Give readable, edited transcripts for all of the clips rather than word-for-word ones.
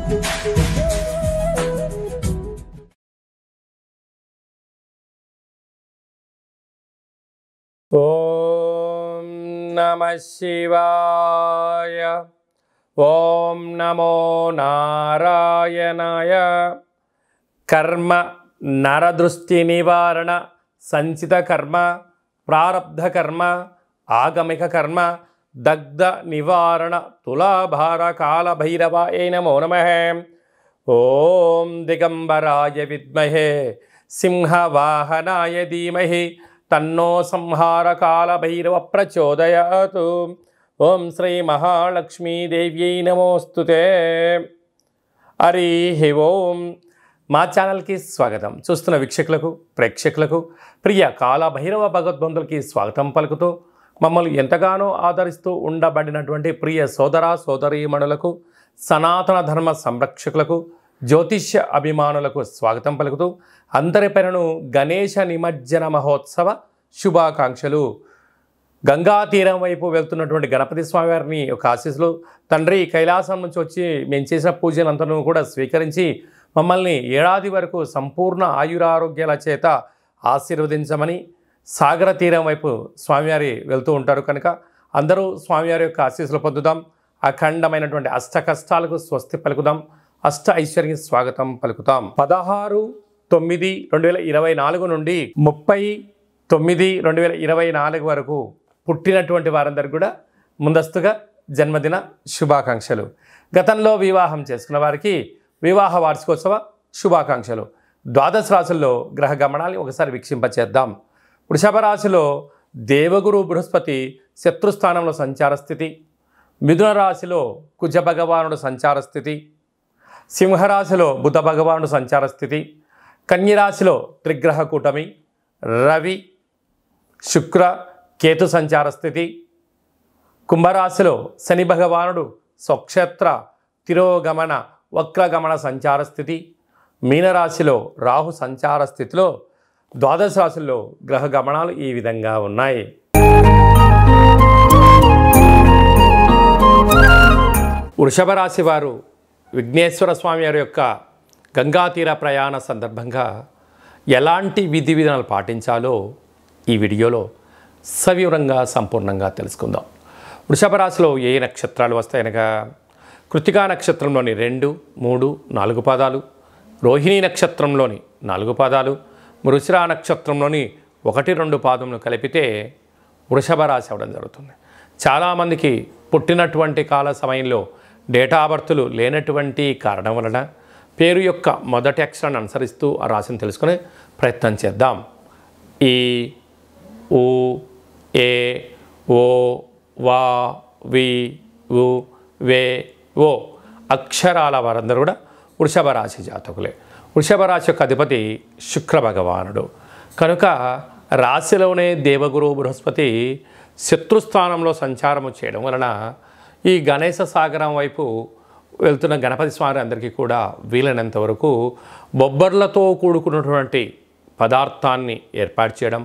ఓం నమః శివాయ. ఓం నమో నారాయణాయ. కర్మ నరదృష్టి నివారణ సంచిత కర్మ ప్రారబ్ధ కర్మ ఆగమిక కర్మ దగ్ధ నివారణ తులాభార కాల భైరవాయ నమో నమః. ఓం దిగంబరాయ విద్మహే సింహవాహనాయ ధీమహి తన్నో సంహార కాల భైరవ ప్రచోదయాతు. ఓం శ్రీ మహాలక్ష్మీదేవ్యై నమోస్తుతే. హరి ఓం. మా ఛానల్కి స్వాగతం. చూస్తున్న వీక్షకులకు ప్రేక్షకులకు ప్రియ కాల భైరవ భగవద్బంధులకి స్వాగతం పలుకుతూ మమ్మల్ని ఎంతగానో ఆదరిస్తూ ఉండబడినటువంటి ప్రియ సోదర సోదరీమణులకు సనాతన ధర్మ సంరక్షకులకు జ్యోతిష్య అభిమానులకు స్వాగతం పలుకుతూ అందరిపైనను గణేశ నిమజ్జన మహోత్సవ శుభాకాంక్షలు. గంగా తీరం వైపు వెళ్తున్నటువంటి గణపతి స్వామివారిని ఒక ఆశీస్సులు. తండ్రి కైలాసం నుంచి వచ్చి మేము చేసిన పూజలంతను కూడా స్వీకరించి మమ్మల్ని ఏడాది వరకు సంపూర్ణ ఆయురారోగ్యాల చేత ఆశీర్వదించమని. సాగర తీరం వైపు స్వామివారి వెళ్తూ ఉంటారు కనుక అందరూ స్వామివారి యొక్క ఆశీస్సులు పొందుదాం. అఖండమైనటువంటి అష్ట కష్టాలకు స్వస్తి పలుకుదాం. అష్ట ఐశ్వర్య స్వాగతం పలుకుతాం. 16/9/2024 నుండి 30/9/2024 వరకు పుట్టినటువంటి వారందరికీ కూడా ముందస్తుగా జన్మదిన శుభాకాంక్షలు. గతంలో వివాహం చేసుకున్న వారికి వివాహ వార్షికోత్సవ శుభాకాంక్షలు. ద్వాదశ రాశుల్లో గ్రహ గమనాన్ని ఒకసారి వీక్షింపచేద్దాం. వృషభ రాశిలో దేవగురు బృహస్పతి శత్రుస్థానంలో సంచార స్థితి. మిథున రాశిలో కుజ భగవానుడు సంచార స్థితి. సింహరాశిలో బుధ భగవానుడు సంచార స్థితి. కన్యరాశిలో త్రిగ్రహ కూటమి రవి శుక్ర కేతు సంచార స్థితి. కుంభరాశిలో శని భగవానుడు స్వక్షేత్ర తిరోగమన వక్రగమన సంచార స్థితి. మీనరాశిలో రాహు సంచార స్థితిలో ద్వాదశ రాశుల్లో గ్రహ గమనాలు ఈ విధంగా ఉన్నాయి. వృషభ రాశి వారు విఘ్నేశ్వర స్వామి వారి యొక్క గంగాతీర ప్రయాణ సందర్భంగా ఎలాంటి విధి విధానాలు పాటించాలో ఈ వీడియోలో సవివరంగా సంపూర్ణంగా తెలుసుకుందాం. వృషభ రాశిలో ఏ నక్షత్రాలు వస్తాయనగా కృత్తికా నక్షత్రంలోని 2, 3, 4 పాదాలు, రోహిణీ నక్షత్రంలోని 4 పాదాలు, మృగశిర నక్షత్రంలోని 1, 2 పాదములు కలిపితే వృషభ రాశి అవ్వడం జరుగుతుంది. చాలామందికి పుట్టినటువంటి కాల సమయంలో డేటా బర్తులు లేనటువంటి కారణం వలన పేరు యొక్క మొదటి అక్షరాన్ని అనుసరిస్తూ ఆ రాశిని తెలుసుకునే ప్రయత్నం చేద్దాం. ఈ ఊ ఏ ఓ వా వి ఉ వే ఓ అక్షరాల వారందరూ కూడా వృషభ రాశి జాతకులే. వృషభ రాశి యొక్క అధిపతి శుక్ర భగవానుడు కనుక రాశిలోనే దేవగురు బృహస్పతి శత్రుస్థానంలో సంచారము చేయడం వలన ఈ గణేశ సాగరం వైపు వెళ్తున్న గణపతి స్వామి అందరికీ కూడా వీలైనంత వరకు బొబ్బర్లతో కూడుకున్నటువంటి పదార్థాన్ని ఏర్పాటు చేయడం,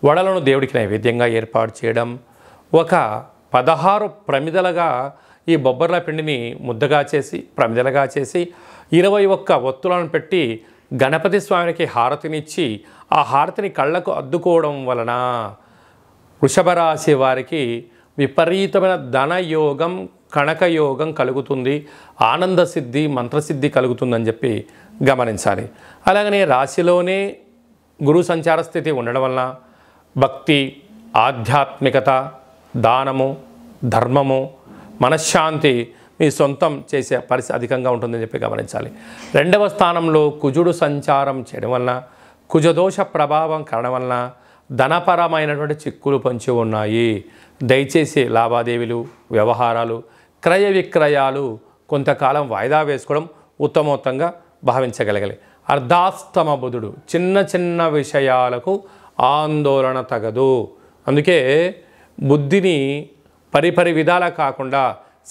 వడలను దేవుడికి నైవేద్యంగా ఏర్పాటు చేయడం, ఒక 16 ప్రమిదలుగా ఈ బొబ్బర్ల పిండిని ముద్దగా చేసి ప్రమిదలుగా చేసి 21 ఒత్తులను పెట్టి గణపతి స్వామికి హారతినిచ్చి ఆ హారతిని కళ్ళకు అద్దుకోవడం వలన వృషభ రాశి వారికి విపరీతమైన ధనయోగం కనకయోగం కలుగుతుంది, ఆనంద సిద్ధి మంత్రసిద్ధి కలుగుతుందని చెప్పి గమనించాలి. అలాగనే రాశిలోనే గురు సంచార స్థితి ఉండడం వలన భక్తి, ఆధ్యాత్మికత, దానము, ధర్మము, మనశ్శాంతి మీ సొంతం చేసే పరిస్థితి అధికంగా ఉంటుందని చెప్పి గమనించాలి. 2వ స్థానంలో కుజుడు సంచారం చేయడం వలన కుజదోష ప్రభావం కారణం వలన ధనపరమైనటువంటి చిక్కులు పొంచి ఉన్నాయి. దయచేసి లావాదేవీలు, వ్యవహారాలు, క్రయ విక్రయాలు కొంతకాలం వాయిదా వేసుకోవడం ఉత్తమోత్తంగా భావించగలగాలి. అర్ధాస్తమ బుధుడు చిన్న చిన్న విషయాలకు ఆందోళన తగదు. అందుకే బుద్ధిని పరిపరి విధాలా కాకుండా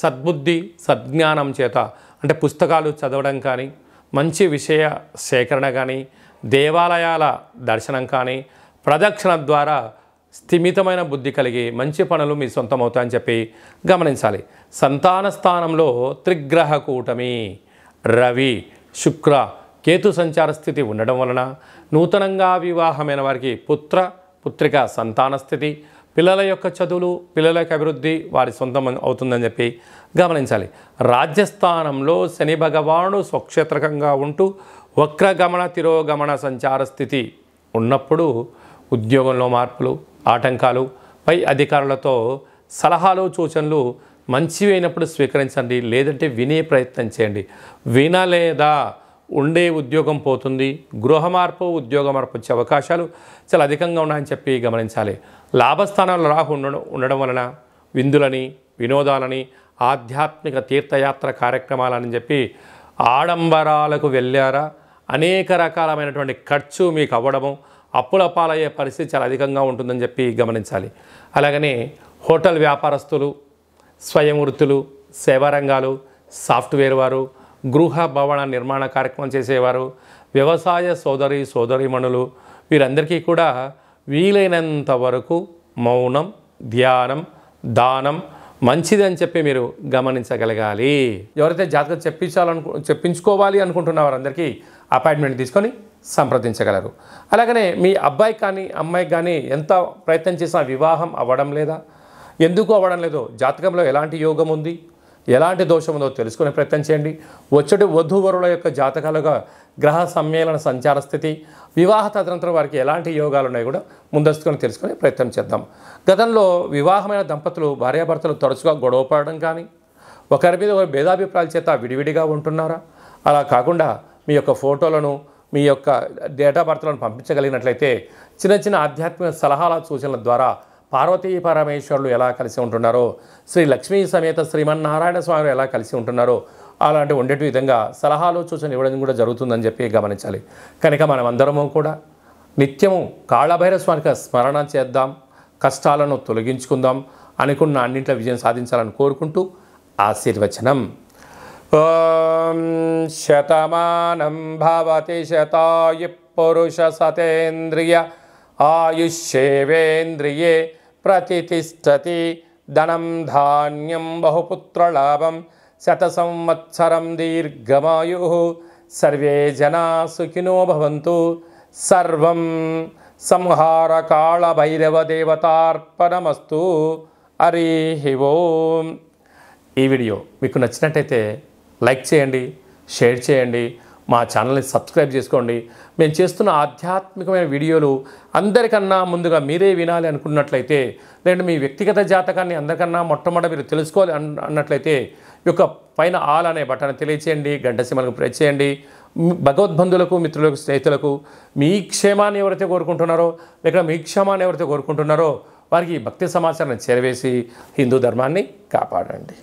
సద్బుద్ధి సద్జ్ఞానం చేత అంటే పుస్తకాలు చదవడం కానీ, మంచి విషయ సేకరణ కానీ, దేవాలయాల దర్శనం కానీ, ప్రదక్షిణ ద్వారా స్థిమితమైన బుద్ధి కలిగి మంచి పనులు మీ సొంతమవుతాయని చెప్పి గమనించాలి. సంతాన స్థానంలో త్రిగ్రహ కూటమి రవి, శుక్ర, కేతు సంచార స్థితి ఉండడం వలన నూతనంగా వివాహమైన వారికి పుత్రిక సంతాన స్థితి, పిల్లల యొక్క చదువులు, పిల్లల యొక్క అభివృద్ధి వారి సొంతం అవుతుందని చెప్పి గమనించాలి. రాజ్యస్థానంలో శని భగవానుడు స్వక్షేత్రకంగా ఉంటూ వక్రగమన తిరోగమన సంచార స్థితి ఉన్నప్పుడు ఉద్యోగంలో మార్పులు, ఆటంకాలు, పై అధికారులతో సలహాలు, సూచనలు మంచివి అయినప్పుడు స్వీకరించండి, లేదంటే వినే ప్రయత్నం చేయండి. వినలేదా ఉండే ఉద్యోగం పోతుంది, గృహ మార్పు, ఉద్యోగ మార్పు వచ్చే అవకాశాలు చాలా అధికంగా ఉన్నాయని చెప్పి గమనించాలి. లాభస్థానంలో రాహు ఉండడం వలన విందులని, వినోదాలని, ఆధ్యాత్మిక తీర్థయాత్ర కార్యక్రమాలని చెప్పి ఆడంబరాలకు వెళ్ళారా అనేక రకాలమైనటువంటి ఖర్చు మీకు అవ్వడము, అప్పుల పాలయ్యే పరిస్థితి చాలా అధికంగా ఉంటుందని చెప్పి గమనించాలి. అలాగనే హోటల్ వ్యాపారస్తులు, స్వయం వృత్తులు, సేవారంగాలు, సాఫ్ట్వేర్ వారు, గృహ భవన నిర్మాణ కార్యక్రమం చేసేవారు, వ్యవసాయ సోదరీమణులు వీరందరికీ కూడా వీలైనంత వరకు మౌనం, ధ్యానం, దానం మంచిదని చెప్పి మీరు గమనించగలగాలి. ఎవరైతే జాతకం చెప్పించుకోవాలి అనుకుంటున్న వారందరికీ అపాయింట్మెంట్ తీసుకొని సంప్రదించగలరు. అలాగనే మీ అబ్బాయికి కానీ అమ్మాయికి కానీ ఎంత ప్రయత్నం చేసినా వివాహం అవ్వడం లేదా, ఎందుకు అవ్వడం లేదో, జాతకంలో ఎలాంటి యోగం ఉంది, ఎలాంటి దోషం ఉందో తెలుసుకునే ప్రయత్నం చేయండి. వచ్చేటి వధూవరుల యొక్క జాతకాలుగా గ్రహ సమ్మేళన సంచార స్థితి, వివాహ తదనంతరం వారికి ఎలాంటి యోగాలు ఉన్నాయో కూడా ముందస్తుకొని తెలుసుకునే ప్రయత్నం చేద్దాం. గతంలో వివాహమైన దంపతులు, భార్యాభర్తలు తరచుగా గొడవ పడడం కానీ, ఒకరి మీద ఒకరి భేదాభిప్రాయాల చేత విడివిడిగా ఉంటున్నారా? అలా కాకుండా మీ యొక్క ఫోటోలను, మీ యొక్క డేట్ ఆఫ్ బర్త్లను పంపించగలిగినట్లయితే చిన్న చిన్న ఆధ్యాత్మిక సలహాల, సూచనల ద్వారా పార్వతీ పరమేశ్వరులు ఎలా కలిసి ఉంటున్నారో, శ్రీ లక్ష్మీ సమేత శ్రీమన్నారాయణ స్వామి ఎలా కలిసి ఉంటున్నారో అలాంటి ఉండేటి విధంగా సలహాలు, సూచనలు ఇవ్వడం కూడా జరుగుతుందని చెప్పి గమనించాలి. కనుక మనం అందరము కూడా నిత్యము కాళభైరవ స్వామికి స్మరణ చేద్దాం, కష్టాలను తొలగించుకుందాం, అనుకున్న అన్నింటిలో విజయం సాధించాలని కోరుకుంటూ ఆశీర్వచనం. ఓం శతమానం భవతి శతాయు పురుష సతేంద్రియ ఆయుష్యేవేంద్రియే ప్రతిష్టతి. ధనం ధాన్యం బహుపుత్రలాభం శత సంవత్సరం దీర్ఘమాయు. సర్వే జనా సుఖినో భవంతు. సర్వం సంహార కాళ భైరవ దేవతార్పణమస్తు. హరి ఓం. ఈ వీడియో మీకు నచ్చినట్టయితే లైక్ చేయండి, షేర్ చేయండి, మా ఛానల్ని సబ్స్క్రైబ్ చేసుకోండి. మేము చేస్తున్న ఆధ్యాత్మికమైన వీడియోలు అందరికన్నా ముందుగా మీరే వినాలి అనుకున్నట్లయితే, లేదంటే మీ వ్యక్తిగత జాతకాన్ని అందరికన్నా మొట్టమొదటి మీరు తెలుసుకోవాలి అన్నట్లయితే ఈ యొక్క పైన ఆల్ అనే బటన్ తెలియచేయండి, గంట సింబల్కు ప్రెస్ చేయండి. భగవద్బంధులకు, మిత్రులకు, స్నేహితులకు మీ క్షేమాన్ని ఎవరైతే కోరుకుంటున్నారో, లేక మీ క్షేమాన్ని ఎవరైతే కోరుకుంటున్నారో వారికి భక్తి సమాచారాన్ని చేరవేసి హిందూ ధర్మాన్ని కాపాడండి.